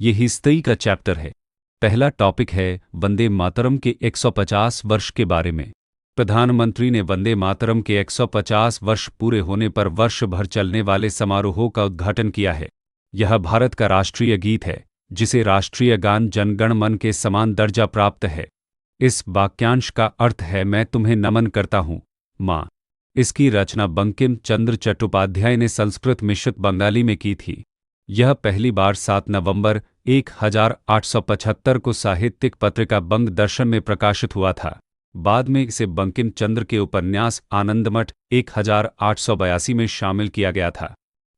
ये हिस्ट्री का चैप्टर है। पहला टॉपिक है वंदे मातरम के 150 वर्ष के बारे में। प्रधानमंत्री ने वंदे मातरम के 150 वर्ष पूरे होने पर वर्ष भर चलने वाले समारोहों का उद्घाटन किया है। यह भारत का राष्ट्रीय गीत है, जिसे राष्ट्रीय गान जन गण मन के समान दर्जा प्राप्त है। इस वाक्यांश का अर्थ है मैं तुम्हें नमन करता हूँ, माँ। इसकी रचना बंकिम चंद्र चट्टोपाध्याय ने संस्कृत मिश्रित बंगाली में की थी। यह पहली बार 7 नवंबर 1875 को साहित्यिक पत्रिका बंग दर्शन में प्रकाशित हुआ था। बाद में इसे बंकिम चंद्र के उपन्यास आनंदमठ 1882 में शामिल किया गया था।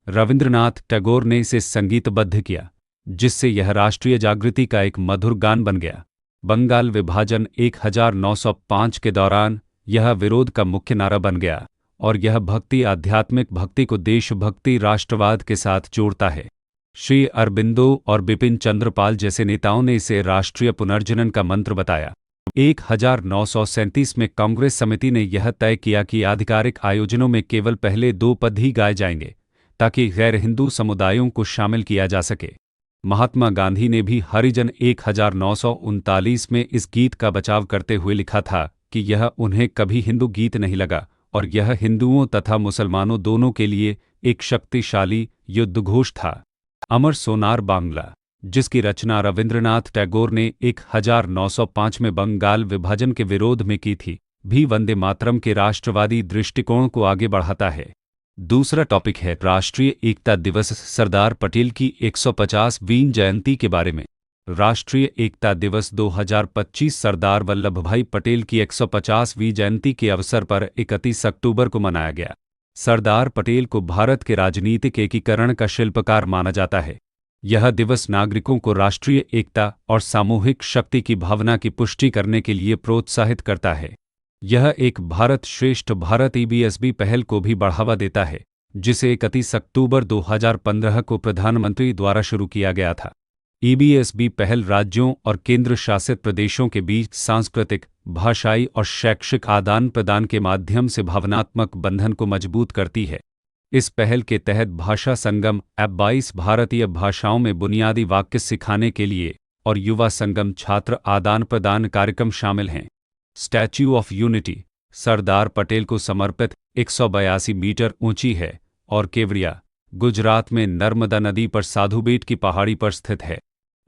रविंद्रनाथ टैगोर ने इसे संगीतबद्ध किया, जिससे यह राष्ट्रीय जागृति का एक मधुर गान बन गया। बंगाल विभाजन 1905 के दौरान यह विरोध का मुख्य नारा बन गया और यह भक्ति आध्यात्मिक भक्ति को देशभक्ति राष्ट्रवाद के साथ जोड़ता है। श्री अरबिंदो और बिपिन चंद्र पाल जैसे नेताओं ने इसे राष्ट्रीय पुनर्जनन का मंत्र बताया। 1937 में कांग्रेस समिति ने यह तय किया कि आधिकारिक आयोजनों में केवल पहले 2 पद ही गाए जाएंगे, ताकि गैर हिंदू समुदायों को शामिल किया जा सके। महात्मा गांधी ने भी हरिजन 1939 में इस गीत का बचाव करते हुए लिखा था कि यह उन्हें कभी हिंदू गीत नहीं लगा और यह हिंदुओं तथा मुसलमानों दोनों के लिए एक शक्तिशाली युद्धघोष था। अमर सोनार बांग्ला, जिसकी रचना रविंद्रनाथ टैगोर ने 1905 में बंगाल विभाजन के विरोध में की थी, भी वंदे मातरम के राष्ट्रवादी दृष्टिकोण को आगे बढ़ाता है। दूसरा टॉपिक है राष्ट्रीय एकता दिवस, सरदार पटेल की 150वीं जयंती के बारे में। राष्ट्रीय एकता दिवस 2025 सरदार वल्लभ भाई पटेल की 150वीं जयंती के अवसर पर 31 अक्टूबर को मनाया गया। सरदार पटेल को भारत के राजनीतिक एकीकरण का शिल्पकार माना जाता है। यह दिवस नागरिकों को राष्ट्रीय एकता और सामूहिक शक्ति की भावना की पुष्टि करने के लिए प्रोत्साहित करता है। यह एक भारत श्रेष्ठ भारत ईबीएसबी पहल को भी बढ़ावा देता है, जिसे 31 अक्टूबर 2015 को प्रधानमंत्री द्वारा शुरू किया गया था। ईबीएसबी पहल राज्यों और केंद्र शासित प्रदेशों के बीच सांस्कृतिक, भाषाई और शैक्षिक आदान प्रदान के माध्यम से भावनात्मक बंधन को मजबूत करती है। इस पहल के तहत भाषा संगम ऐप 22 भारतीय भाषाओं में बुनियादी वाक्य सिखाने के लिए और युवा संगम छात्र आदान प्रदान कार्यक्रम शामिल हैं। Statue of unity Sardar Patel को समर्पित 182 मीटर ऊंची है और केवड़िया, गुजरात में नर्मदा नदी पर साधुबेट की पहाड़ी पर स्थित है।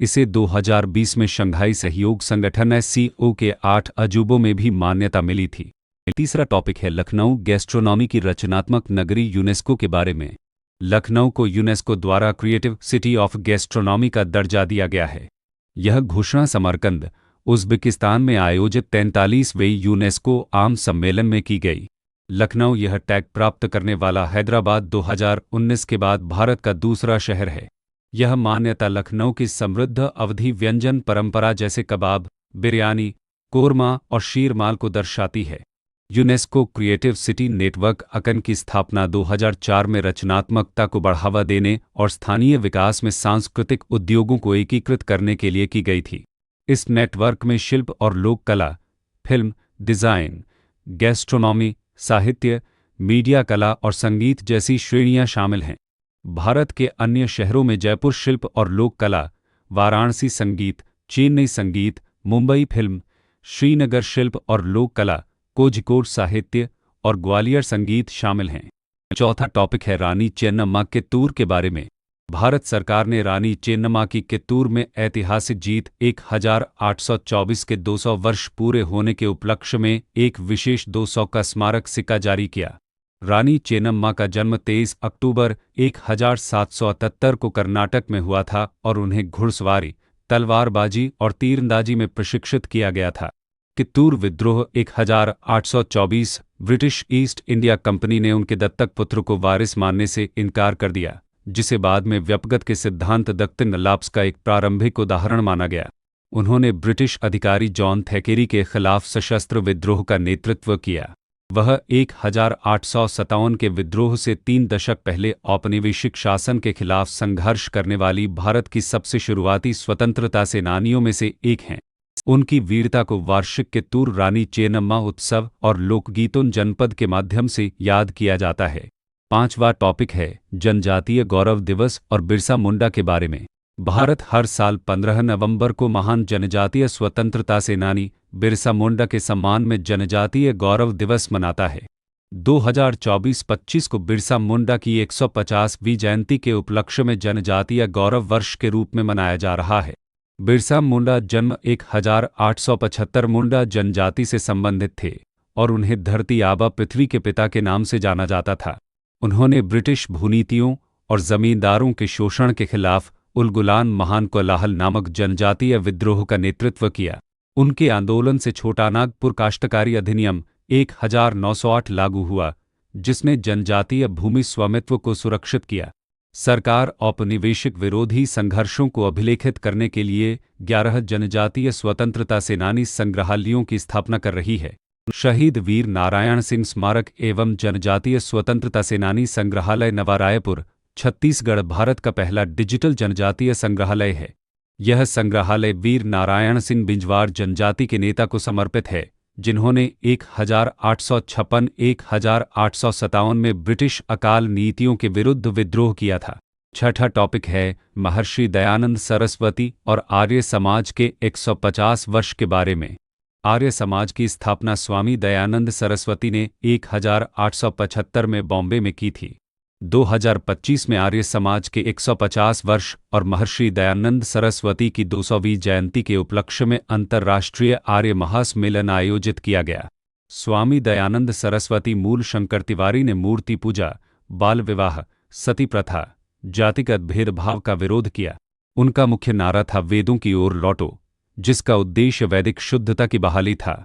इसे 2020 में शंघाई सहयोग संगठन SCO के 8 अजूबों में भी मान्यता मिली थी। तीसरा टॉपिक है लखनऊ गैस्ट्रोनॉमी की रचनात्मक नगरी यूनेस्को के बारे में। लखनऊ को यूनेस्को द्वारा क्रिएटिव सिटी ऑफ गैस्ट्रोनॉमी का दर्जा दिया गया है। यह घोषणा समरकंद, उज़्बेकिस्तान में आयोजित 43वें यूनेस्को आम सम्मेलन में की गई। लखनऊ यह टैग प्राप्त करने वाला हैदराबाद 2019 के बाद भारत का दूसरा शहर है। यह मान्यता लखनऊ की समृद्ध अवधी व्यंजन परंपरा जैसे कबाब, बिरयानी, कोरमा और शीरमाल को दर्शाती है। यूनेस्को क्रिएटिव सिटी नेटवर्क अकन की स्थापना 2004 में रचनात्मकता को बढ़ावा देने और स्थानीय विकास में सांस्कृतिक उद्योगों को एकीकृत करने के लिए की गई थी। इस नेटवर्क में शिल्प और लोक कला, फिल्म, डिज़ाइन, गैस्ट्रोनॉमी, साहित्य, मीडिया कला और संगीत जैसी श्रेणियां शामिल हैं। भारत के अन्य शहरों में जयपुर शिल्प और लोक कला, वाराणसी संगीत, चेन्नई संगीत, मुंबई फिल्म, श्रीनगर शिल्प और लोक कला, कोझिकोड साहित्य और ग्वालियर संगीत शामिल हैं। चौथा टॉपिक है रानी चेन्नम्मा कित्तूर के बारे में। भारत सरकार ने रानी चेन्नम्मा की कित्तूर में ऐतिहासिक जीत 1824 के 200 वर्ष पूरे होने के उपलक्ष्य में एक विशेष 200 का स्मारक सिक्का जारी किया। रानी चेन्नम्मा का जन्म 23 अक्टूबर 1778 को कर्नाटक में हुआ था और उन्हें घुड़सवारी, तलवारबाजी और तीरंदाजी में प्रशिक्षित किया गया था। कित्तूर विद्रोह 1824 ब्रिटिश ईस्ट इंडिया कंपनी ने उनके दत्तक पुत्र को वारिस मानने से इनकार कर दिया, जिसे बाद में व्यपगत के सिद्धांत दत्तन लाप्स का एक प्रारंभिक उदाहरण माना गया। उन्होंने ब्रिटिश अधिकारी जॉन थैकेरी के खिलाफ सशस्त्र विद्रोह का नेतृत्व किया। वह 1857 के विद्रोह से 3 दशक पहले औपनिवेशिक शासन के खिलाफ संघर्ष करने वाली भारत की सबसे शुरुआती स्वतंत्रता सेनानियों में से एक हैं। उनकी वीरता को वार्षिक कित्तूर रानी चेन्नम्मा उत्सव और लोकगीतों जनपद के माध्यम से याद किया जाता है। 5वां टॉपिक है जनजातीय गौरव दिवस और बिरसा मुंडा के बारे में। भारत हर साल 15 नवंबर को महान जनजातीय स्वतंत्रता सेनानी बिरसा मुंडा के सम्मान में जनजातीय गौरव दिवस मनाता है। 2024-25 को बिरसा मुंडा की 150वीं जयंती के उपलक्ष्य में जनजातीय गौरव वर्ष के रूप में मनाया जा रहा है। बिरसा मुंडा जन्म 1875 मुंडा जनजाति से संबंधित थे और उन्हें धरती आबा पृथ्वी के पिता के नाम से जाना जाता था। उन्होंने ब्रिटिश भूनीतियों और जमींदारों के शोषण के खिलाफ उलगुलान महान कोलाहल नामक जनजातीय विद्रोह का नेतृत्व किया। उनके आंदोलन से छोटानागपुर काश्तकारी अधिनियम 1908 लागू हुआ, जिसने जनजातीय भूमि स्वामित्व को सुरक्षित किया। सरकार औपनिवेशिक विरोधी संघर्षों को अभिलेखित करने के लिए 11 जनजातीय स्वतंत्रता सेनानी संग्रहालयों की स्थापना कर रही है। शहीद वीर नारायण सिंह स्मारक एवं जनजातीय स्वतंत्रता सेनानी संग्रहालय नवा रायपुर, छत्तीसगढ़ भारत का पहला डिजिटल जनजातीय संग्रहालय है। यह संग्रहालय वीर नारायण सिंह बिंजवार जनजाति के नेता को समर्पित है, जिन्होंने 1856-1857 में ब्रिटिश अकाल नीतियों के विरुद्ध विद्रोह किया था। छठा टॉपिक है महर्षि दयानंद सरस्वती और आर्य समाज के 150 वर्ष के बारे में। आर्य समाज की स्थापना स्वामी दयानंद सरस्वती ने 1875 में बॉम्बे में की थी। 2025 में आर्य समाज के 150 वर्ष और महर्षि दयानंद सरस्वती की 200वीं जयंती के उपलक्ष्य में अंतर्राष्ट्रीय आर्य महासम्मेलन आयोजित किया गया। स्वामी दयानंद सरस्वती मूल शंकर तिवारी ने मूर्ति पूजा, बाल विवाह, सती प्रथा, जातिगत भेदभाव का विरोध किया। उनका मुख्य नारा था वेदों की ओर लौटो, जिसका उद्देश्य वैदिक शुद्धता की बहाली था।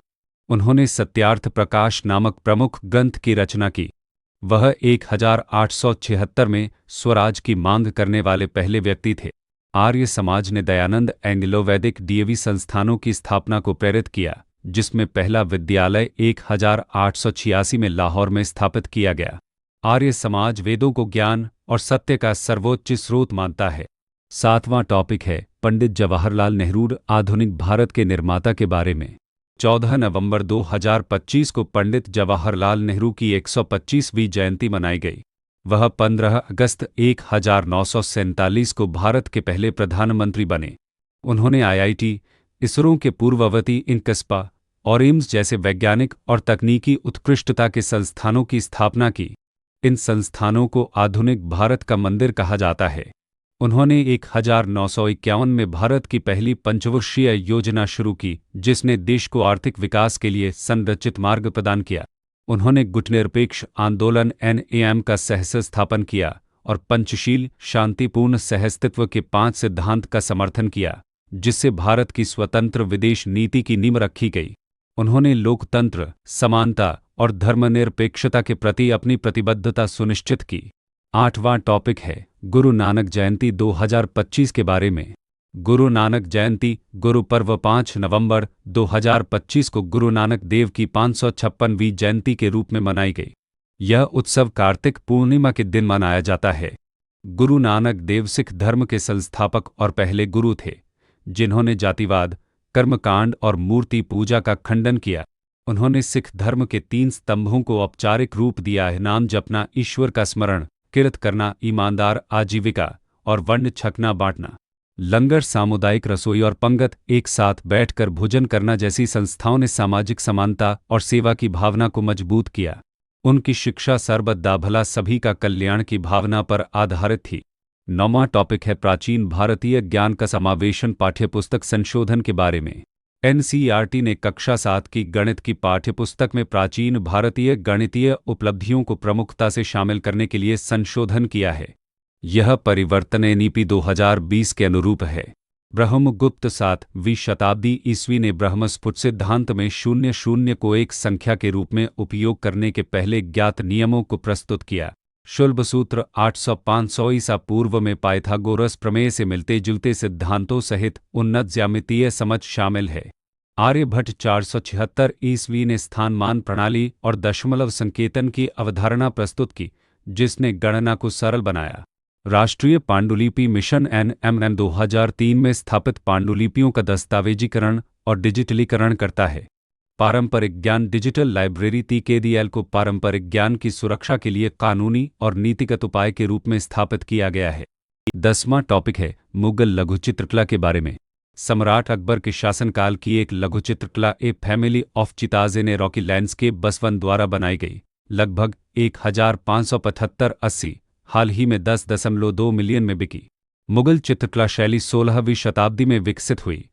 उन्होंने सत्यार्थ प्रकाश नामक प्रमुख ग्रंथ की रचना की। वह 1876 में स्वराज की मांग करने वाले पहले व्यक्ति थे। आर्य समाज ने दयानंद एंग्लो वैदिक डीएवी संस्थानों की स्थापना को प्रेरित किया, जिसमें पहला विद्यालय 1886 में लाहौर में स्थापित किया गया। आर्य समाज वेदों को ज्ञान और सत्य का सर्वोच्च स्रोत मानता है। सातवां टॉपिक है पंडित जवाहरलाल नेहरू आधुनिक भारत के निर्माता के बारे में। 14 नवंबर 2025 को पंडित जवाहरलाल नेहरू की 125वीं जयंती मनाई गई। वह 15 अगस्त 1947 को भारत के पहले प्रधानमंत्री बने। उन्होंने आईआईटी, इसरो के पूर्ववर्ती इनकस्पा और एम्स जैसे वैज्ञानिक और तकनीकी उत्कृष्टता के संस्थानों की स्थापना की। इन संस्थानों को आधुनिक भारत का मंदिर कहा जाता है। उन्होंने 1951 में भारत की पहली पंचवर्षीय योजना शुरू की, जिसने देश को आर्थिक विकास के लिए संरचित मार्ग प्रदान किया। उन्होंने गुटनिरपेक्ष आंदोलन NAM का सहस्थापन किया और पंचशील शांतिपूर्ण सहअस्तित्व के 5 सिद्धांत का समर्थन किया, जिससे भारत की स्वतंत्र विदेश नीति की नींव रखी गई। उन्होंने लोकतंत्र, समानता और धर्मनिरपेक्षता के प्रति अपनी प्रतिबद्धता सुनिश्चित की। 8वां टॉपिक है गुरु नानक जयंती 2025 के बारे में। गुरु नानक जयंती गुरु पर्व 5 नवंबर 2025 को गुरु नानक देव की 556वीं जयंती के रूप में मनाई गई। यह उत्सव कार्तिक पूर्णिमा के दिन मनाया जाता है। गुरु नानक देव सिख धर्म के संस्थापक और पहले गुरु थे, जिन्होंने जातिवाद, कर्मकांड और मूर्ति पूजा का खंडन किया। उन्होंने सिख धर्म के 3 स्तंभों को औपचारिक रूप दिया है: नाम जपना, ईश्वर का स्मरण, किरत करना, ईमानदार आजीविका और वर्ण छकना बांटना। लंगर, सामुदायिक रसोई और पंगत एक साथ बैठकर भोजन करना जैसी संस्थाओं ने सामाजिक समानता और सेवा की भावना को मजबूत किया। उनकी शिक्षा सर्वदा भला सभी का कल्याण की भावना पर आधारित थी। 9वां टॉपिक है प्राचीन भारतीय ज्ञान का समावेशन पाठ्यपुस्तक संशोधन के बारे में। NCERT ने कक्षा 7 की गणित की पाठ्यपुस्तक में प्राचीन भारतीय गणितीय उपलब्धियों को प्रमुखता से शामिल करने के लिए संशोधन किया है। यह परिवर्तन NEP 2020 के अनुरूप है। ब्रह्मगुप्त 7वीं शताब्दी ईस्वी ने ब्रह्मस्फुट सिद्धांत में 00 को एक संख्या के रूप में उपयोग करने के पहले ज्ञात नियमों को प्रस्तुत किया। शुल्ब सूत्र 800-500 ईसा पूर्व में पाइथागोरस प्रमेय से मिलते जुलते सिद्धांतों सहित उन्नत ज्यामितीय समझ शामिल है। आर्यभट्ट 476 ईस्वी ने स्थानमान प्रणाली और दशमलव संकेतन की अवधारणा प्रस्तुत की, जिसने गणना को सरल बनाया। राष्ट्रीय पांडुलिपि मिशन NMM 2003 में स्थापित पांडुलिपियों का दस्तावेजीकरण और डिजिटलीकरण करता है। पारंपरिक ज्ञान डिजिटल लाइब्रेरी TKDL को पारंपरिक ज्ञान की सुरक्षा के लिए कानूनी और नीतिगत उपाय के रूप में स्थापित किया गया है। 10वां टॉपिक है मुगल लघु चित्रकला के बारे में। सम्राट अकबर के शासनकाल की एक लघु चित्रकला a family of cheetahs in a rocky landscape Basawan द्वारा बनाई गई, लगभग 1575-80, हाल ही में 10.2 मिलियन में बिकी। मुगल चित्रकला शैली 16वीं शताब्दी में विकसित हुई,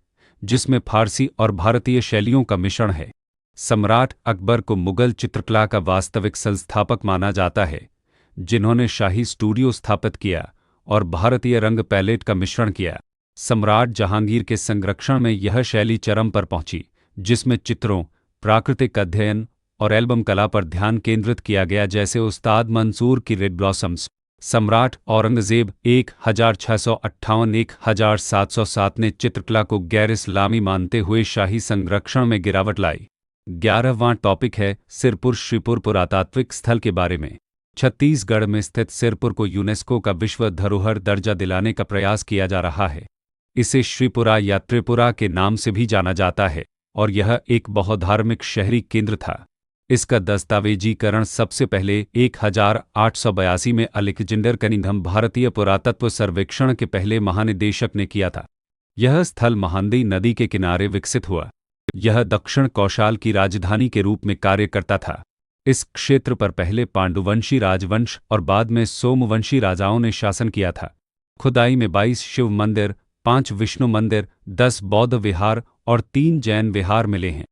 जिसमें फारसी और भारतीय शैलियों का मिश्रण है। सम्राट अकबर को मुगल चित्रकला का वास्तविक संस्थापक माना जाता है, जिन्होंने शाही स्टूडियो स्थापित किया और भारतीय रंग पैलेट का मिश्रण किया। सम्राट जहांगीर के संरक्षण में यह शैली चरम पर पहुंची, जिसमें चित्रों, प्राकृतिक अध्ययन और एल्बम कला पर ध्यान केंद्रित किया गया, जैसे उस्ताद मंसूर की रेड ब्लॉसम्स। सम्राट औरंगजेब 1658-1707 ने चित्रकला को गैर इस्लामी मानते हुए शाही संरक्षण में गिरावट लाई। 11वां टॉपिक है सिरपुर श्रीपुर पुरातात्विक स्थल के बारे में। छत्तीसगढ़ में स्थित सिरपुर को यूनेस्को का विश्व धरोहर दर्जा दिलाने का प्रयास किया जा रहा है। इसे श्रीपुरा या त्रिपुरा के नाम से भी जाना जाता है और यह एक बहुधार्मिक शहरी केंद्र था। इसका दस्तावेजीकरण सबसे पहले 1882 में अलेक्जेंडर कनिंघम भारतीय पुरातत्व सर्वेक्षण के पहले महानिदेशक ने किया था। यह स्थल महानदी नदी के किनारे विकसित हुआ। यह दक्षिण कौशाल की राजधानी के रूप में कार्य करता था। इस क्षेत्र पर पहले पांडुवंशी राजवंश और बाद में सोमवंशी राजाओं ने शासन किया था। खुदाई में 22 शिव मंदिर, 5 विष्णु मंदिर, 10 बौद्ध विहार और 3 जैन विहार मिले हैं।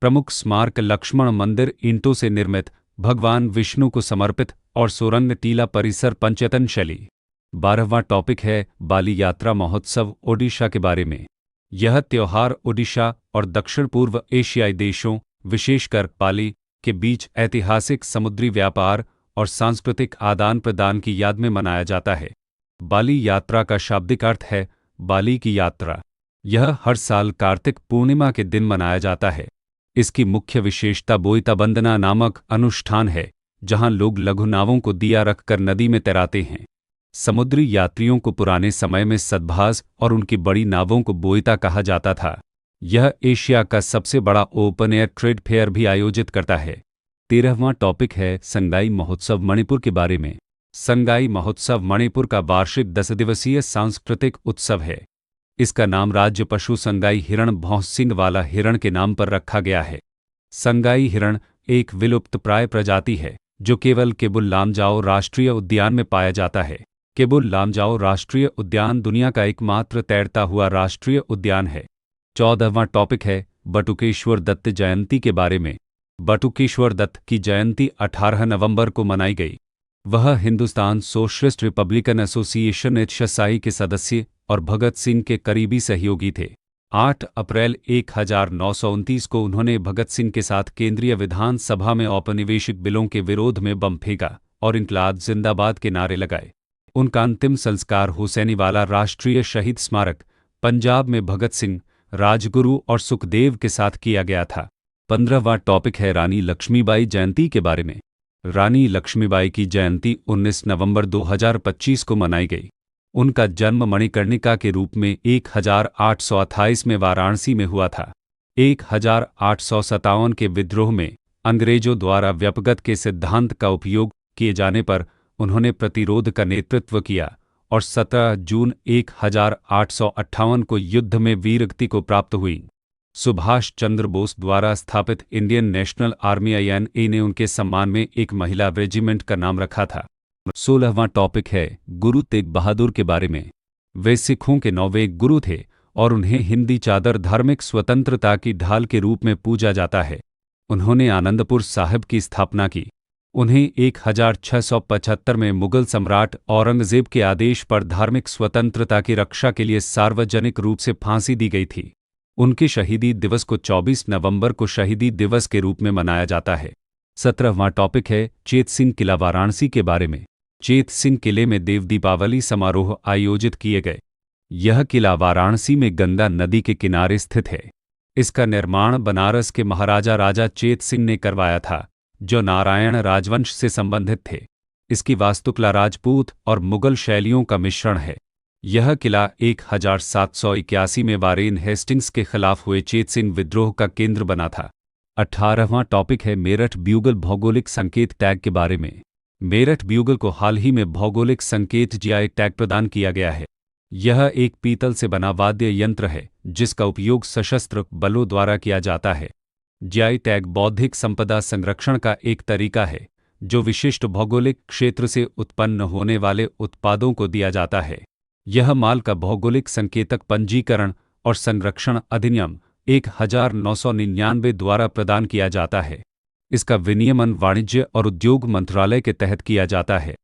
प्रमुख स्मारक लक्ष्मण मंदिर ईंटों से निर्मित, भगवान विष्णु को समर्पित, और सुरंग टीला परिसर पंचतन शैली। 12वां टॉपिक है बाली यात्रा महोत्सव ओडिशा के बारे में। यह त्योहार ओडिशा और दक्षिण पूर्व एशियाई देशों, विशेषकर बाली, के बीच ऐतिहासिक समुद्री व्यापार और सांस्कृतिक आदान प्रदान की याद में मनाया जाता है। बाली यात्रा का शाब्दिक अर्थ है बाली की यात्रा। यह हर साल कार्तिक पूर्णिमा के दिन मनाया जाता है। इसकी मुख्य विशेषता बोईता बंदना नामक अनुष्ठान है, जहां लोग लघु नावों को दिया रखकर नदी में तैराते हैं। समुद्री यात्रियों को पुराने समय में सदभास और उनकी बड़ी नावों को बोईता कहा जाता था। यह एशिया का सबसे बड़ा ओपन एयर ट्रेड फेयर भी आयोजित करता है। 13वां टॉपिक है संगाई महोत्सव मणिपुर के बारे में। संगाई महोत्सव मणिपुर का वार्षिक 10 दिवसीय सांस्कृतिक उत्सव है। इसका नाम राज्य पशु संगाई हिरण भौंस सिंग वाला हिरण के नाम पर रखा गया है। संगाई हिरण एक विलुप्तप्राय प्रजाति है जो केवल केबुल लामजाओ राष्ट्रीय उद्यान में पाया जाता है। केबुल लामजाओ राष्ट्रीय उद्यान दुनिया का एकमात्र तैरता हुआ राष्ट्रीय उद्यान है। 14वां टॉपिक है बटुकेश्वर दत्त जयंती के बारे में। बटुकेश्वर दत्त की जयंती 18 नवंबर को मनाई गई। वह हिंदुस्तान सोशलिस्ट रिपब्लिकन एसोसिएशन एचएसआई के सदस्य और भगत सिंह के करीबी सहयोगी थे। 8 अप्रैल 1929 को उन्होंने भगत सिंह के साथ केंद्रीय विधानसभा में औपनिवेशिक बिलों के विरोध में बम फेंका और इनकलाब जिंदाबाद के नारे लगाए। उनका अंतिम संस्कार हुसैनीवाला राष्ट्रीय शहीद स्मारक, पंजाब में भगत सिंह, राजगुरु और सुखदेव के साथ किया गया था। 15वां टॉपिक है रानी लक्ष्मीबाई जयंती के बारे में। रानी लक्ष्मीबाई की जयंती 19 नवंबर 2025 को मनाई गई। उनका जन्म मणिकर्णिका के रूप में 1828 में वाराणसी में हुआ था। 1857 के विद्रोह में अंग्रेजों द्वारा व्यपगत के सिद्धांत का उपयोग किए जाने पर उन्होंने प्रतिरोध का नेतृत्व किया और 17 जून 1858 को युद्ध में वीरगति को प्राप्त हुई। सुभाष चंद्र बोस द्वारा स्थापित इंडियन नेशनल आर्मी INA ने उनके सम्मान में एक महिला रेजिमेंट का नाम रखा था। 16वां टॉपिक है गुरु तेग बहादुर के बारे में। वे सिखों के 9वें गुरु थे और उन्हें हिंदी चादर धार्मिक स्वतंत्रता की ढाल के रूप में पूजा जाता है। उन्होंने आनंदपुर साहिब की स्थापना की। उन्हें 1675 में मुगल सम्राट औरंगजेब के आदेश पर धार्मिक स्वतंत्रता की रक्षा के लिए सार्वजनिक रूप से फांसी दी गई थी। उनके शहीदी दिवस को 24 नवंबर को शहीदी दिवस के रूप में मनाया जाता है। 17वां टॉपिक है चेत सिंह किला वाराणसी के बारे में। चेत सिंह किले में देव दीपावली समारोह आयोजित किए गए। यह किला वाराणसी में गंगा नदी के किनारे स्थित है। इसका निर्माण बनारस के महाराजा राजा चेत सिंह ने करवाया था, जो नारायण राजवंश से संबंधित थे। इसकी वास्तुकला राजपूत और मुगल शैलियों का मिश्रण है। यह किला 1781 में वारेन हेस्टिंग्स के खिलाफ हुए चेत सिंह विद्रोह का केंद्र बना था। 18वां टॉपिक है मेरठ ब्यूगल भौगोलिक संकेत टैग के बारे में। मेरठ ब्यूगल को हाल ही में भौगोलिक संकेत जीआई टैग प्रदान किया गया है। यह एक पीतल से बना वाद्य यंत्र है जिसका उपयोग सशस्त्र बलों द्वारा किया जाता है। जीआई टैग बौद्धिक संपदा संरक्षण का एक तरीका है जो विशिष्ट भौगोलिक क्षेत्र से उत्पन्न होने वाले उत्पादों को दिया जाता है। यह माल का भौगोलिक संकेतक पंजीकरण और संरक्षण अधिनियम 1999 द्वारा प्रदान किया जाता है। इसका विनियमन वाणिज्य और उद्योग मंत्रालय के तहत किया जाता है।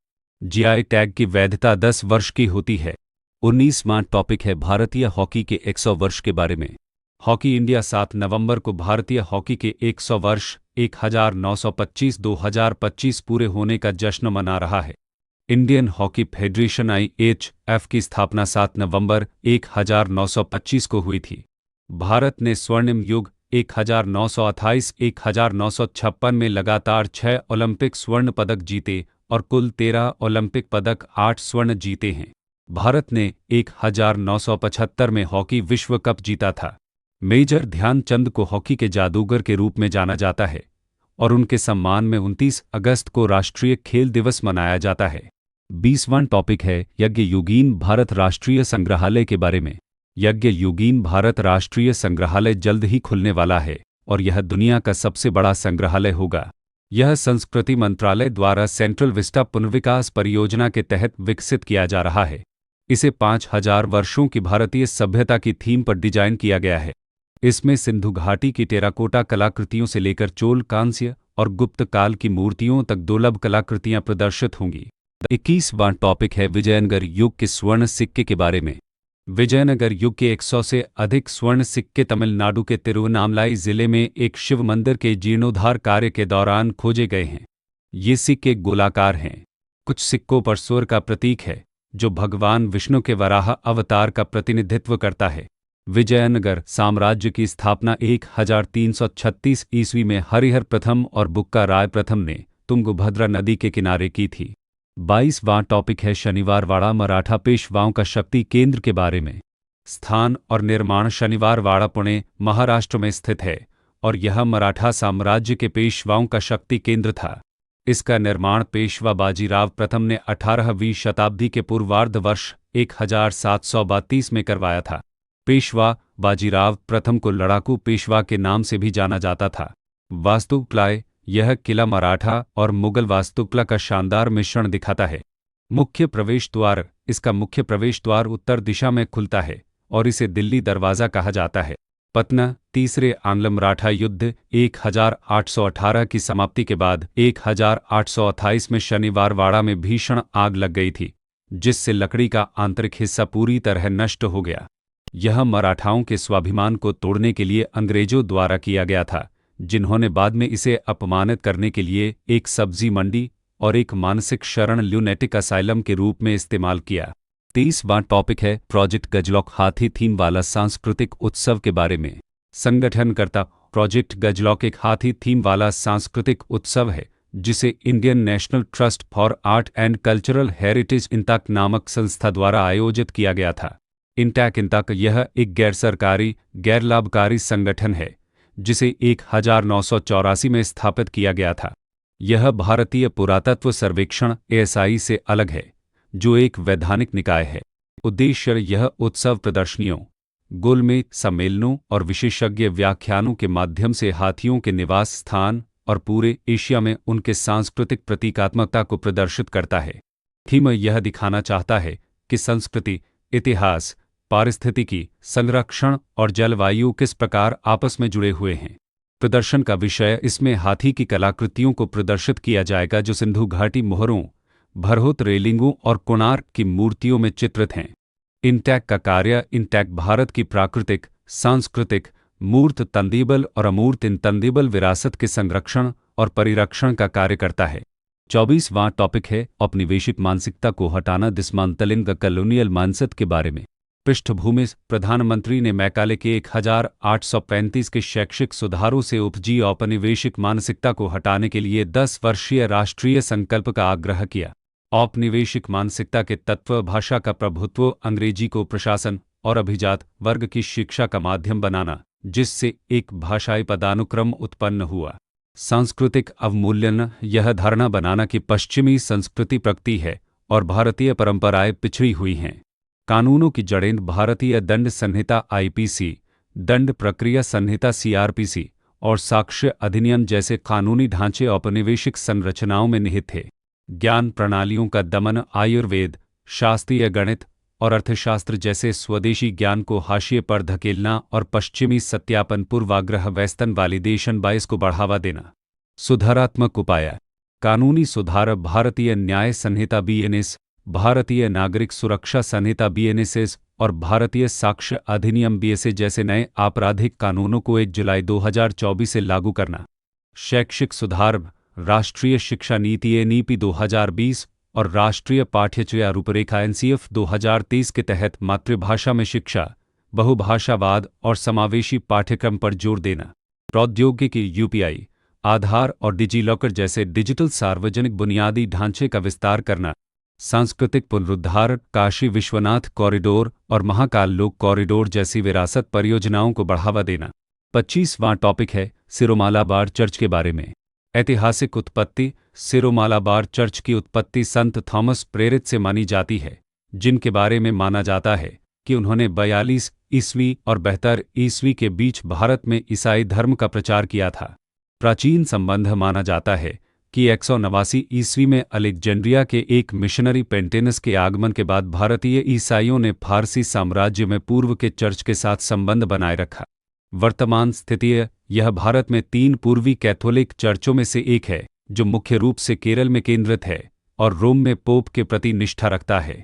जीआई टैग की वैधता 10 वर्ष की होती है। 19वां टॉपिक है भारतीय हॉकी के 100 वर्ष के बारे में। हॉकी इंडिया 7 नवंबर को भारतीय हॉकी के 100 वर्ष 1925-2025 पूरे होने का जश्न मना रहा है। इंडियन हॉकी फेडरेशन IHF की स्थापना 7 नवंबर 1925 को हुई थी। भारत ने स्वर्णिम युग 1928-1956 में लगातार 6 ओलंपिक स्वर्ण पदक जीते और कुल 13 ओलंपिक पदक 8 स्वर्ण जीते हैं। भारत ने 1975 में हॉकी विश्व कप जीता था। मेजर ध्यानचंद को हॉकी के जादूगर के रूप में जाना जाता है और उनके सम्मान में 29 अगस्त को राष्ट्रीय खेल दिवस मनाया जाता है। 20वां टॉपिक है यज्ञ योगीन भारत राष्ट्रीय संग्रहालय के बारे में। यज्ञ योगीन भारत राष्ट्रीय संग्रहालय जल्द ही खुलने वाला है और यह दुनिया का सबसे बड़ा संग्रहालय होगा। यह संस्कृति मंत्रालय द्वारा सेंट्रल विस्टा पुनर्विकास परियोजना के तहत विकसित किया जा रहा है। इसे 5000 वर्षों की भारतीय सभ्यता की थीम पर डिजाइन किया गया है। इसमें सिंधु घाटी की टेराकोटा कलाकृतियों से लेकर चोल कांस्य और गुप्त काल की मूर्तियों तक दुर्लभ कलाकृतियां प्रदर्शित होंगी। 21वां टॉपिक है विजयनगर युग के स्वर्ण सिक्के के बारे में। विजयनगर युग के 100 से अधिक स्वर्ण सिक्के तमिलनाडु के तिरुवन्नामलाई जिले में एक शिव मंदिर के जीर्णोद्धार कार्य के दौरान खोजे गए हैं। ये सिक्के गोलाकार हैं। कुछ सिक्कों पर सूर्य का प्रतीक है जो भगवान विष्णु के वराह अवतार का प्रतिनिधित्व करता है। विजयनगर साम्राज्य की स्थापना 1336 ईस्वी में हरिहर प्रथम और बुक्का राय प्रथम ने तुंगभद्रा नदी के किनारे की थी। 22वां टॉपिक है शनिवारवाड़ा मराठा पेशवाओं का शक्ति केंद्र के बारे में। स्थान और निर्माण शनिवारवाड़ा पुणे महाराष्ट्र में स्थित है और यह मराठा साम्राज्य के पेशवाओं का शक्ति केंद्र था। इसका निर्माण पेशवा बाजीराव प्रथम ने 18वीं शताब्दी के पूर्वार्ध वर्ष 1732 में करवाया था। पेशवा बाजीराव प्रथम को लड़ाकू पेशवा के नाम से भी जाना जाता था। वास्तुकला यह किला मराठा और मुगल वास्तुकला का शानदार मिश्रण दिखाता है। मुख्य प्रवेश द्वार इसका मुख्य प्रवेश द्वार उत्तर दिशा में खुलता है और इसे दिल्ली दरवाज़ा कहा जाता है। पतना तीसरे आंग्ल मराठा युद्ध 1818 की समाप्ति के बाद 1828 में शनिवारवाड़ा में भीषण आग लग गई थी जिससे लकड़ी का आंतरिक हिस्सा पूरी तरह नष्ट हो गया। यह मराठाओं के स्वाभिमान को तोड़ने के लिए अंग्रेजों द्वारा किया गया था जिन्होंने बाद में इसे अपमानित करने के लिए एक सब्जी मंडी और एक मानसिक शरण ल्यूनेटिक असाइलम के रूप में इस्तेमाल किया। 23वां टॉपिक है प्रोजेक्ट गजलॉक हाथी थीम वाला सांस्कृतिक उत्सव के बारे में। संगठनकर्ता प्रोजेक्ट गजलॉक एक हाथी थीम वाला सांस्कृतिक उत्सव है जिसे Indian National Trust for Art and Cultural Heritage INTACH नामक संस्था द्वारा आयोजित किया गया था। इंताक यह एक गैर सरकारी गैर लाभकारी संगठन है जिसे 1984 में स्थापित किया गया था। यह भारतीय पुरातत्व सर्वेक्षण ASI से अलग है जो एक वैधानिक निकाय है। उद्देश्य यह उत्सव प्रदर्शनियों, गोलमेज सम्मेलनों और विशेषज्ञ व्याख्यानों के माध्यम से हाथियों के निवास स्थान और पूरे एशिया में उनके सांस्कृतिक प्रतीकात्मकता को प्रदर्शित करता है। थीम यह दिखाना चाहता है कि संस्कृति, इतिहास, पारिस्थितिकी, संरक्षण और जलवायु किस प्रकार आपस में जुड़े हुए हैं। प्रदर्शन का विषय इसमें हाथी की कलाकृतियों को प्रदर्शित किया जाएगा जो सिंधु घाटी मोहरों, भरहुत रेलिंगों और कोणार्क की मूर्तियों में चित्रित हैं। इंटैक का कार्य इंटैक भारत की प्राकृतिक, सांस्कृतिक, मूर्त तंदीबल और अमूर्त इंतंदीबल विरासत के संरक्षण और परिरक्षण का कार्य करता है। 24वां टॉपिक है औपनिवेशिक मानसिकता को हटाना डिसमांटलिंग द कॉलोनियल माइंडसेट के बारे में। पृष्ठभूमि प्रधानमंत्री ने मैकाले के 1835 के शैक्षिक सुधारों से उपजी औपनिवेशिक मानसिकता को हटाने के लिए 10 वर्षीय राष्ट्रीय संकल्प का आग्रह किया। औपनिवेशिक मानसिकता के तत्व भाषा का प्रभुत्व, अंग्रेजी को प्रशासन और अभिजात वर्ग की शिक्षा का माध्यम बनाना, जिससे एक भाषाई पदानुक्रम उत्पन्न हुआ। सांस्कृतिक अवमूल्यन यह धारणा बनाना कि पश्चिमी संस्कृति प्रगति है और भारतीय परंपराएं पिछड़ी हुई हैं। कानूनों की जड़ें भारतीय दंड संहिता आईपीसी, दंड प्रक्रिया संहिता सीआरपीसी और साक्ष्य अधिनियम जैसे कानूनी ढांचे औपनिवेशिक संरचनाओं में निहित थे। ज्ञान प्रणालियों का दमन आयुर्वेद, शास्त्रीय गणित और अर्थशास्त्र जैसे स्वदेशी ज्ञान को हाशिए पर धकेलना और पश्चिमी सत्यापन पूर्वाग्रह वेस्टर्न वैलिडेशन बायस को बढ़ावा देना। सुधारात्मक उपाय: कानूनी सुधार भारतीय न्याय संहिता बीएनएस, भारतीय नागरिक सुरक्षा संहिता बीएनएसएस और भारतीय साक्ष्य अधिनियम बीएसए जैसे नए आपराधिक कानूनों को 1 जुलाई 2024 से लागू करना। शैक्षिक सुधार राष्ट्रीय शिक्षा नीति एनईपी 2020 और राष्ट्रीय पाठ्यचर्या रूपरेखा एनसीएफ 2023 के तहत मातृभाषा में शिक्षा, बहुभाषावाद और समावेशी पाठ्यक्रम पर जोर देना। प्रौद्योगिकी यूपीआई, आधार और डिजिलॉकर जैसे डिजिटल सार्वजनिक बुनियादी ढांचे का विस्तार करना। सांस्कृतिक पुनरुद्धार काशी विश्वनाथ कॉरिडोर और महाकाल लोक कॉरिडोर जैसी विरासत परियोजनाओं को बढ़ावा देना। 25वां टॉपिक है सिरोमालाबार चर्च के बारे में। ऐतिहासिक उत्पत्ति: सिरोमालाबार चर्च की उत्पत्ति संत थॉमस प्रेरित से मानी जाती है, जिनके बारे में माना जाता है कि उन्होंने 42 ईस्वी और 72 ईस्वी के बीच भारत में ईसाई धर्म का प्रचार किया था। प्राचीन संबंध माना जाता है कि 189 ईस्वी में अलेक्जेंड्रिया के एक मिशनरी पेंटेनस के आगमन के बाद भारतीय ईसाइयों ने फारसी साम्राज्य में पूर्व के चर्च के साथ संबंध बनाए रखा। वर्तमान स्थिति: यह भारत में 3 पूर्वी कैथोलिक चर्चों में से एक है, जो मुख्य रूप से केरल में केंद्रित है और रोम में पोप के प्रति निष्ठा रखता है।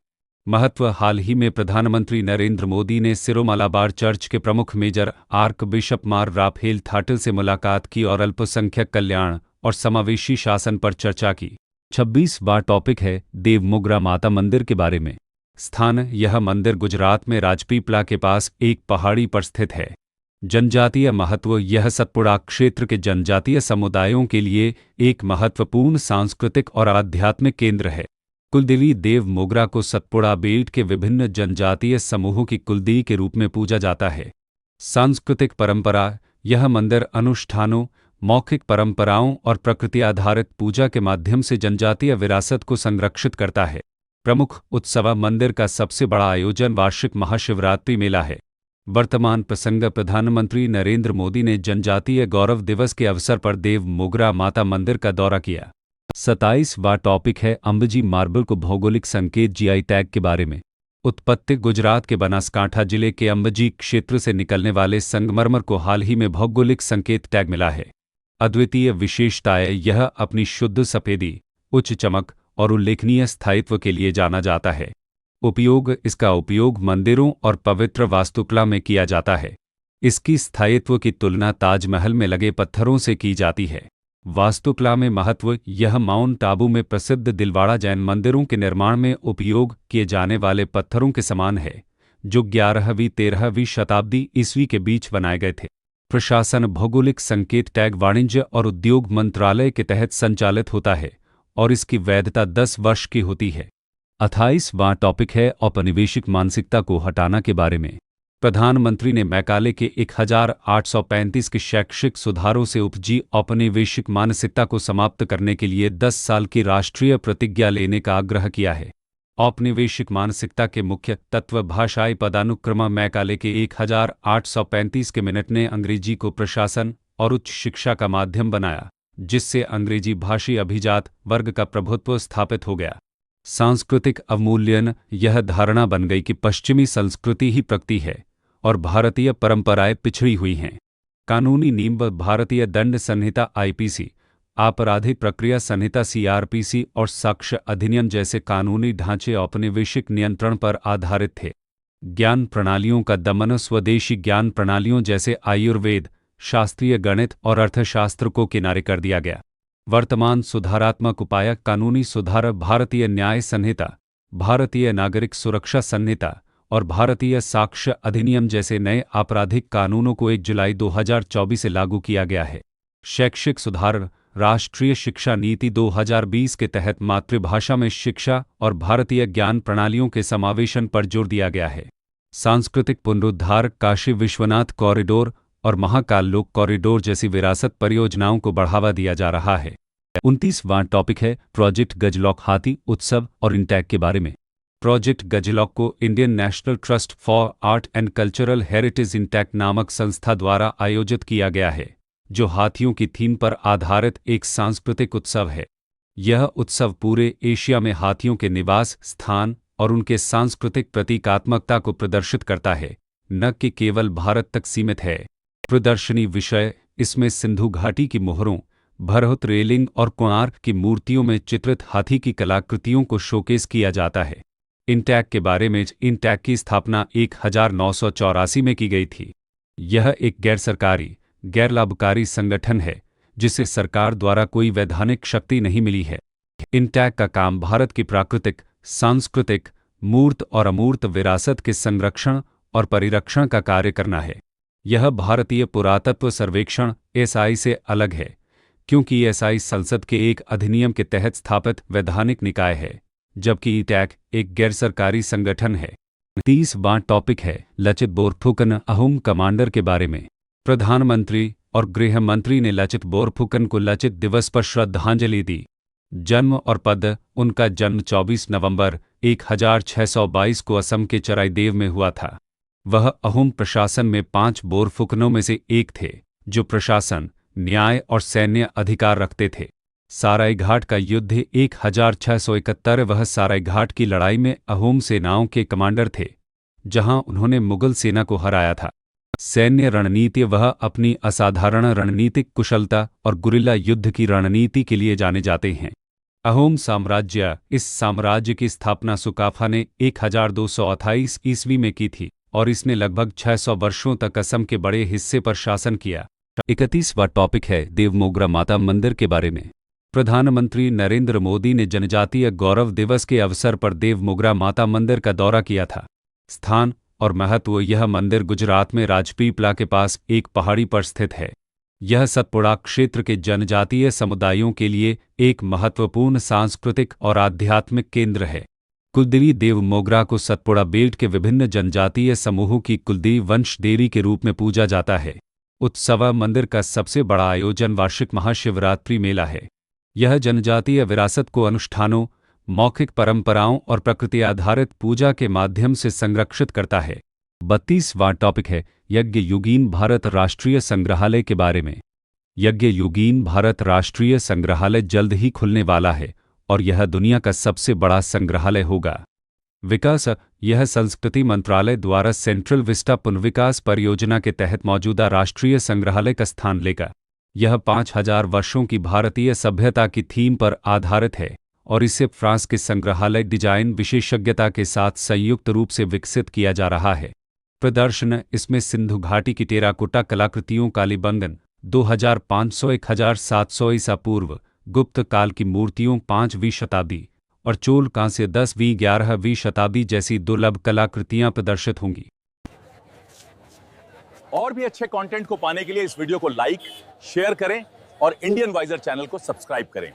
महत्व: हाल ही में प्रधानमंत्री नरेंद्र मोदी ने सिरोमालाबार चर्च के प्रमुख मेजर आर्क बिशप मार राफेल थाटल से मुलाकात की और अल्पसंख्यक कल्याण और समावेशी शासन पर चर्चा की। 26वां टॉपिक है देवमोगरा माता मंदिर के बारे में। स्थान: यह मंदिर गुजरात में राजपीपला के पास एक पहाड़ी पर स्थित है। जनजातीय महत्व: यह सतपुड़ा क्षेत्र के जनजातीय समुदायों के लिए एक महत्वपूर्ण सांस्कृतिक और आध्यात्मिक केंद्र है। कुलदेवी देवमोगरा को सतपुड़ा बेल्ट के विभिन्न जनजातीय समूहों की कुलदेवी के रूप में पूजा जाता है। सांस्कृतिक परंपरा: यह मंदिर अनुष्ठानों, मौखिक परंपराओं और प्रकृति आधारित पूजा के माध्यम से जनजातीय विरासत को संरक्षित करता है। प्रमुख उत्सव: मंदिर का सबसे बड़ा आयोजन वार्षिक महाशिवरात्रि मेला है। वर्तमान प्रसंग: प्रधानमंत्री नरेंद्र मोदी ने जनजातीय गौरव दिवस के अवसर पर देवमोगरा माता मंदिर का दौरा किया। 27वां टॉपिक है अंबाजी मार्बल को भौगोलिक संकेत जीआई टैग के बारे में। उत्पत्ति: गुजरात के बनासकांठा जिले के अंबाजी क्षेत्र से निकलने वाले संगमरमर को हाल ही में भौगोलिक संकेत टैग मिला है। अद्वितीय विशेषताएं: यह अपनी शुद्ध सफेदी, उच्च चमक और उल्लेखनीय स्थायित्व के लिए जाना जाता है। उपयोग: इसका उपयोग मंदिरों और पवित्र वास्तुकला में किया जाता है। इसकी स्थायित्व की तुलना ताजमहल में लगे पत्थरों से की जाती है। वास्तुकला में महत्व: यह माउंट आबू में प्रसिद्ध दिलवाड़ा जैन मंदिरों के निर्माण में उपयोग किए जाने वाले पत्थरों के समान है, जो 11वीं-13वीं शताब्दी ईस्वी के बीच बनाए गए थे। प्रशासन: भौगोलिक संकेत टैग वाणिज्य और उद्योग मंत्रालय के तहत संचालित होता है और इसकी वैधता 10 वर्ष की होती है। 28वां टॉपिक है औपनिवेशिक मानसिकता को हटाना के बारे में। प्रधानमंत्री ने मैकाले के 1835 के शैक्षिक सुधारों से उपजी औपनिवेशिक मानसिकता को समाप्त करने के लिए 10 साल की राष्ट्रीय प्रतिज्ञा लेने का आग्रह किया है। औपनिवेशिक मानसिकता के मुख्य तत्व: भाषाई पदानुक्रम: मैकाले के 1835 के मिनट ने अंग्रेजी को प्रशासन और उच्च शिक्षा का माध्यम बनाया, जिससे अंग्रेजी भाषी अभिजात वर्ग का प्रभुत्व स्थापित हो गया। सांस्कृतिक अवमूल्यन: यह धारणा बन गई कि पश्चिमी संस्कृति ही प्रगति है और भारतीय परंपराएं पिछड़ी हुई हैं। कानूनी नींव: भारतीय दंड संहिता आईपीसी, आपराधिक प्रक्रिया संहिता सीआरपीसी और साक्ष्य अधिनियम जैसे कानूनी ढांचे औपनिवेशिक नियंत्रण पर आधारित थे। ज्ञान प्रणालियों का दमन: स्वदेशी ज्ञान प्रणालियों जैसे आयुर्वेद, शास्त्रीय गणित और अर्थशास्त्र को किनारे कर दिया गया। वर्तमान सुधारात्मक उपाय: कानूनी सुधार भारतीय न्याय संहिता, भारतीय नागरिक सुरक्षा संहिता और भारतीय साक्ष्य अधिनियम जैसे नए आपराधिक कानूनों को 1 जुलाई 2024 से लागू किया गया है। शैक्षिक सुधार: राष्ट्रीय शिक्षा नीति 2020 के तहत मातृभाषा में शिक्षा और भारतीय ज्ञान प्रणालियों के समावेशन पर जोर दिया गया है। सांस्कृतिक पुनरुद्धार: काशी विश्वनाथ कॉरिडोर और महाकाल लोक कॉरिडोर जैसी विरासत परियोजनाओं को बढ़ावा दिया जा रहा है। 29वां टॉपिक है प्रोजेक्ट गजलॉक हाथी उत्सव और इंटैक के बारे में। प्रोजेक्ट गजलॉक को Indian National Trust for Art and Cultural Heritage INTACH नामक संस्था द्वारा आयोजित किया गया है, जो हाथियों की थीम पर आधारित एक सांस्कृतिक उत्सव है। यह उत्सव पूरे एशिया में हाथियों के निवास स्थान और उनके सांस्कृतिक प्रतीकात्मकता को प्रदर्शित करता है, न कि केवल भारत तक सीमित है। प्रदर्शनी विषय इसमें सिंधु घाटी की मोहरों, भरहुत रेलिंग और कोणार्क की मूर्तियों में चित्रित हाथी की कलाकृतियों को शोकेस किया जाता है। इंटैक के बारे में इंटैक की स्थापना 1984 में की गई थी। यह एक गैर सरकारी, गैर लाभकारी संगठन है जिसे सरकार द्वारा कोई वैधानिक शक्ति नहीं मिली है। इंटैक का काम भारत की प्राकृतिक, सांस्कृतिक, मूर्त और अमूर्त विरासत के संरक्षण और परिरक्षण का कार्य करना है। यह भारतीय पुरातत्व सर्वेक्षण एसआई से अलग है, क्योंकि एसआई संसद के एक अधिनियम के तहत स्थापित वैधानिक निकाय है, जबकि इंटैक एक गैर सरकारी संगठन है। 30वां टॉपिक है लचित बोरफुकन अहोम कमांडर के बारे में। प्रधानमंत्री और गृह मंत्री ने लचित बोरफुकन को लचित दिवस पर श्रद्धांजलि दी। जन्म और पद उनका जन्म 24 नवंबर 1622 को असम के चराइदेव में हुआ था। वह अहोम प्रशासन में 5 बोरफुकनों में से एक थे, जो प्रशासन, न्याय और सैन्य अधिकार रखते थे। सारायघाट का युद्ध 1671 वह सारायघाट की लड़ाई में अहोम सेनाओं के कमांडर थे, जहां उन्होंने मुगल सेना को हराया था। सैन्य रणनीति वह अपनी असाधारण रणनीतिक कुशलता और गुरिल्ला युद्ध की रणनीति के लिए जाने जाते हैं। अहोम साम्राज्य इस साम्राज्य की स्थापना सुकाफा ने 1228 ईस्वी में की थी और इसने लगभग 600 वर्षों तक असम के बड़े हिस्से पर शासन किया। 31वां टॉपिक है देवमोगरा माता मंदिर के बारे में। प्रधानमंत्री नरेंद्र मोदी ने जनजातीय गौरव दिवस के अवसर पर देवमोगरा माता मंदिर का दौरा किया था। स्थान और महत्व यह मंदिर गुजरात में राजपीपला के पास एक पहाड़ी पर स्थित है। यह सतपुड़ा क्षेत्र के जनजातीय समुदायों के लिए एक महत्वपूर्ण सांस्कृतिक और आध्यात्मिक केंद्र है। कुलदेवी देवमोगरा को सतपुड़ा बेल्ट के विभिन्न जनजातीय समूहों की कुलदेवी वंश देवी के रूप में पूजा जाता है। उत्सव मंदिर का सबसे बड़ा आयोजन वार्षिक महाशिवरात्रि मेला है। यह जनजातीय विरासत को अनुष्ठानों, मौखिक परंपराओं और प्रकृति आधारित पूजा के माध्यम से संरक्षित करता है। 32वां टॉपिक है यज्ञ योगीन भारत राष्ट्रीय संग्रहालय के बारे में। यज्ञ योगीन भारत राष्ट्रीय संग्रहालय जल्द ही खुलने वाला है और यह दुनिया का सबसे बड़ा संग्रहालय होगा। विकास यह संस्कृति मंत्रालय द्वारा सेंट्रल विस्टा पुनर्विकास परियोजना के तहत मौजूदा राष्ट्रीय संग्रहालय का स्थान लेगा। यह 5000 वर्षों की भारतीय सभ्यता की थीम पर आधारित है और इसे फ्रांस के संग्रहालय डिजाइन विशेषज्ञता के साथ संयुक्त रूप से विकसित किया जा रहा है। प्रदर्शन इसमें सिंधु घाटी की टेराकोटा कलाकृतियों, कालीबंगन 2500-1700 ईसा पूर्व, गुप्त काल की मूर्तियों 5वीं शताब्दी और चोल कांस्य 10वीं-11वीं शताब्दी जैसी दुर्लभ कलाकृतियां प्रदर्शित होंगी। और भी अच्छे कंटेंट को पाने के लिए इस वीडियो को लाइक, शेयर करें और इंडियन वाइजर चैनल को सब्सक्राइब करें।